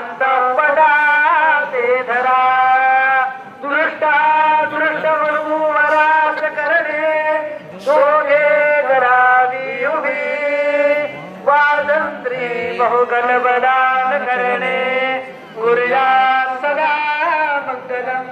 अंतःपदा ते धरा दृष्टा दृष्ट वरास करणे दोघे करावी उभी स्वातंत्र्य बहुगल बदान करणे गुरुया सदा मंगलम।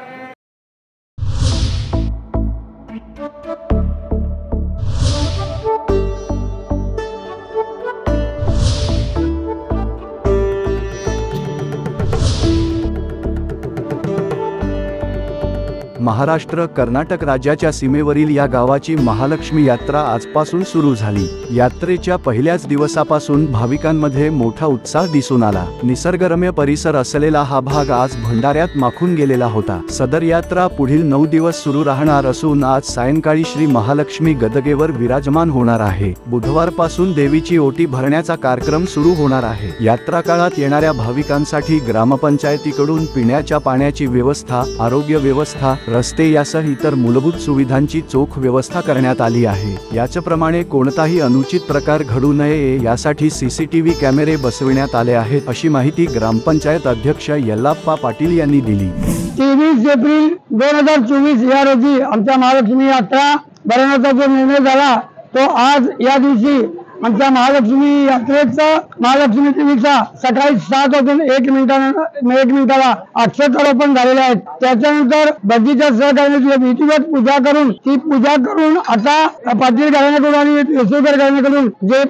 महाराष्ट्र कर्नाटक राज्याच्या सीमेवरील या गावाची महालक्ष्मी यात्रा आजपासून सुरू झाली। यात्रेच्या पहिल्याच दिवसापासून भाविकांमध्ये मोठा उत्साह दिसून आला। निसर्गरम्य परिसर असलेला हा भाग आज भंडाऱ्यात माखून गेलेला होता। सदर यात्रा पुढील 9 दिवस सुरू राहणार असून आज सायंकाळी श्री महालक्ष्मी गदगेवर विराजमान होणार आहे। बुधवारपासून देवीची ओटी भरण्याचा कार्यक्रम सुरू होणार आहे। यात्रा काळात येणाऱ्या भाविकांसाठी ग्रामपंचायतीकडून पिण्याच्या पाण्याची व्यवस्था, आरोग्य व्यवस्था, रस्ते यासह इतर मूलभूत सुविधांची चोख व्यवस्था करण्यात आली आहे। याचप्रमाणे कोणताही अनुचित प्रकार घडू नये यासाठी सीसीटीव्ही कॅमेरे बसविण्यात आले आहेत, अशी माहिती ग्रामपंचायत अध्यक्ष यल्लाप्पा पाटील यांनी दिली। 23 एप्रिल 2024 या रोजी आमच्या महालक्ष्मी यात्रा भरवण्याचा जो निर्णय झाला तो आज या दिवशी आमच्या महालक्ष्मी यात्रेचा महालक्ष्मी देवीचा सकाळी 7 वाजून 1 मिनिटाला अक्षतारोपण झालेले आहेत। त्याच्यानंतर बगीच्या सहकार्याची विधिवत पूजा करून ती पूजा करून आता पाटील घराण्याकडून आणि येसुकर घराण्याकडून जे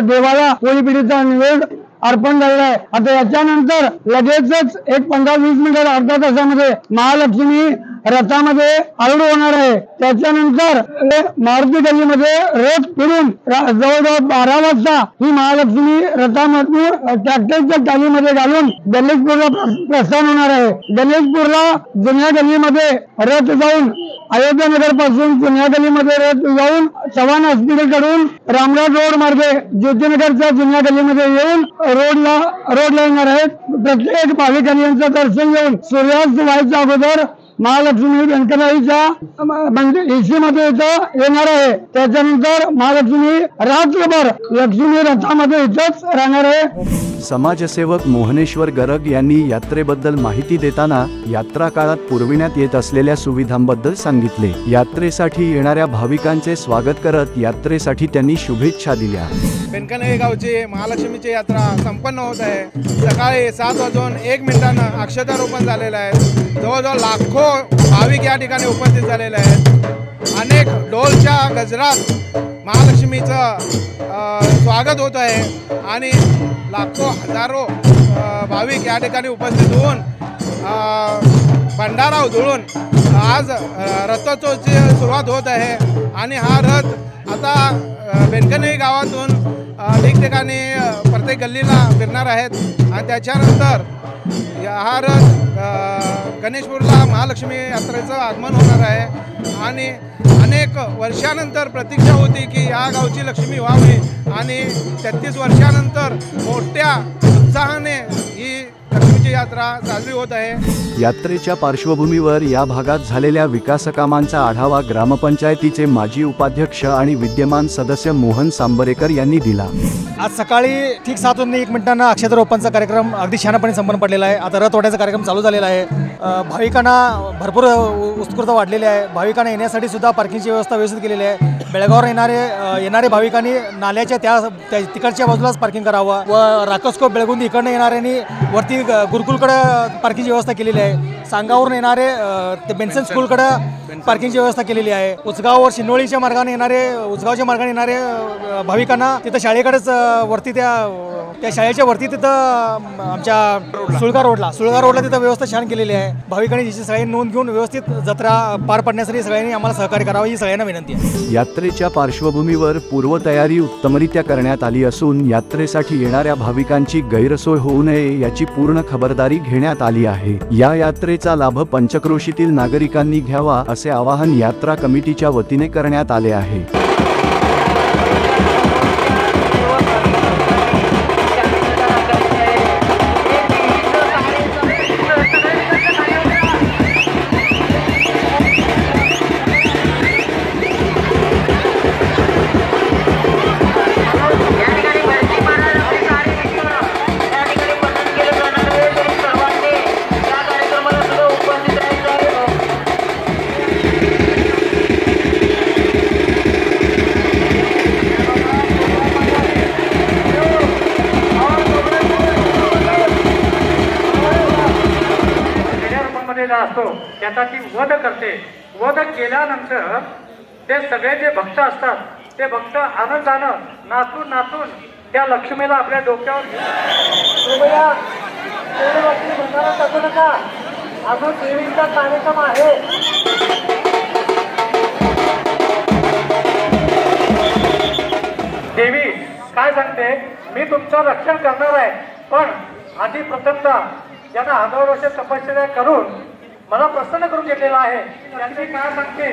देवाला पोळी पिढीचा निवेद अर्पण झालेला आहे। आता याच्यानंतर लगेचच एक 15-20 मिनिट अर्ध्या तासामध्ये महालक्ष्मी रथामध्ये आरूढ होणार आहे। त्याच्यानंतर मारुती गल्लीमध्ये रथ फिरून जवळजवळ 12 वाजता ही महालक्ष्मी रथामधून ट्रॅक्टरच्या टालीमध्ये घालून दलितपूरला प्रस्थान होणार आहे। दलितपूरला जुन्या गल्लीमध्ये रथ जाऊन अयोध्या नगर पासून जुन्या गल्लीमध्ये रथ जाऊन चव्हाण हॉस्पिटल कडून रामराज रोड मार्गे ज्योतिनगरच्या जुन्या गल्लीमध्ये येऊन रोडला येणार आहेत। प्रत्येक भाविकांनी यांचं दर्शन घेऊन सूर्यास्त व्हायच्या अगोदर महालक्ष्मी व्यंकटाईच्या इशीमध्ये येणार आहे। त्याच्यानंतर महालक्ष्मी रात्रभर लक्ष्मी रथामध्ये इथंच राहणार आहे। समाजसेवक मोहनेश्वर गरग यांनी यात्रेबद्दल माहिती देताना यात्रा काळात पुरविण्यात येत असलेल्या सुविधांबद्दल सांगितले। यात्रेसाठी येणाऱ्या भाविकांचे स्वागत करत यात्रेसाठी त्यांनी शुभेच्छा दिल्या। बेनकनई गावची महालक्ष्मीची यात्रा संपन्न होत आहे। सकाळी 7 वाजून 1 मिनिटानं अक्षतारोपण झालेलं आहे। जवळजवळ लाखो भाविक या ठिकाणी उपस्थित झालेले आहेत। अनेक ढोलच्या गजरात महालक्ष्मीचं स्वागत होत आहे आणि लाखो हजारो भाविक या ठिकाणी उपस्थित होऊन भंडारा उधळून आज रथोत्सवाची सुरुवात होत आहे। आणि हा रथ आता बेनकनई गावातून ठिकठिकाणी प्रत्येक गल्लीला फिरणार आहेत आणि त्याच्यानंतर हा रथ गणेशपूरला महालक्ष्मी यात्रेचं आगमन होणार आहे। आणि अनेक वर्षानंतर प्रतीक्षा होती की या गावची लक्ष्मी व्हावी आणि 33 वर्षानंतर मोठ्या उत्साहाने ही लक्ष्मीची यात्रा साजरी होत आहे। यात्रेच्या पार्श्वभूमीवर या भागात झालेल्या विकासकामांचा आढावा ग्रामपंचायतीचे माजी उपाध्यक्ष आणि विद्यमान सदस्य मोहन सांबरेकर यांनी दिला। आज सकाळी ठीक 7 वाजून 1 मिनिटांना अक्षतारोपणचा कार्यक्रम अगदी शहाणपणे संपन्न पडलेला आहे। आता रथ ओढण्याचा कार्यक्रम चालू झालेला आहे। भाविकांना भरपूर उत्स्फूर्तता वाढलेली आहे। भाविकांना येण्यासाठी सुद्धा पार्किंगची व्यवस्था व्यवस्थित केलेली आहे। बेळगावर येणारे भाविकांनी नाल्याच्या त्या तिकडच्या बाजूलाच पार्किंग करावं व राकसकोप बेळगुंदी इकडनं येणाऱ्यांनी वरती गुरुकुलकडे पार्किंगची व्यवस्था केलेली आहे। सांगावरून येणारे ते बेन्सन स्कूलकडे पार्किंगची व्यवस्था केलेली आहे। उचगाव व शिनोळीच्या मार्गाने उचगावच्या मार्गाने येणारे भाविकांना तिथं शाळेकडेच वरती त्या शाळेच्या वरती तिथं आमच्या सुळगा रोडला तिथं व्यवस्था छान केलेली आहे। भाविकांनी जिची सगळ्यांनी नोंद घेऊन व्यवस्थित जत्रा पार पडण्यासाठी सगळ्यांनी आम्हाला सहकार्य करावं ही सगळ्यांना विनंती आहे। यात्रेच्या पार्श्वभूमीवर पूर्वतयारी उत्तमरित्या करण्यात आली असून यात्रेसाठी येणाऱ्या भाविकांची गैरसोय होऊ नये याची पूर्ण खबरदारी घेण्यात आली आहे। या यात्रेचा लाभ पंचक्रोशीतील नागरिकांनी घ्यावा असे आवाहन यात्रा कमिटीच्या वतीने करण्यात आले आहे। असतो त्याचा ती वध करते. वध केल्यानंतर ते सगळे जे भक्त असतात ते भक्त आनंदानं नाचून नाचून त्या लक्ष्मीला आपल्या डोक्यावर कृपया देवीवरती बंधारा टाकू नका. अजून देवीचा कार्यक्रम आहे. देवी काय सांगते, मी तुमचं रक्षण करणार आहे, पण आधी प्रथमता ज्यांना 1000 वर्ष तपश्चर्या करून मला प्रसन्न करून घेतलेला आहे त्यांची काय सांगते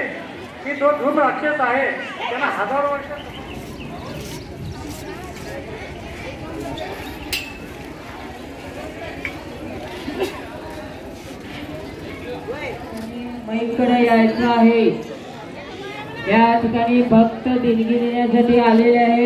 की जो धूम राक्षस आहे त्यांना 1000 वर्ष माईकडे यायचं आहे. या ठिकाणी भक्त देणगी देण्यासाठी आलेले आहेत.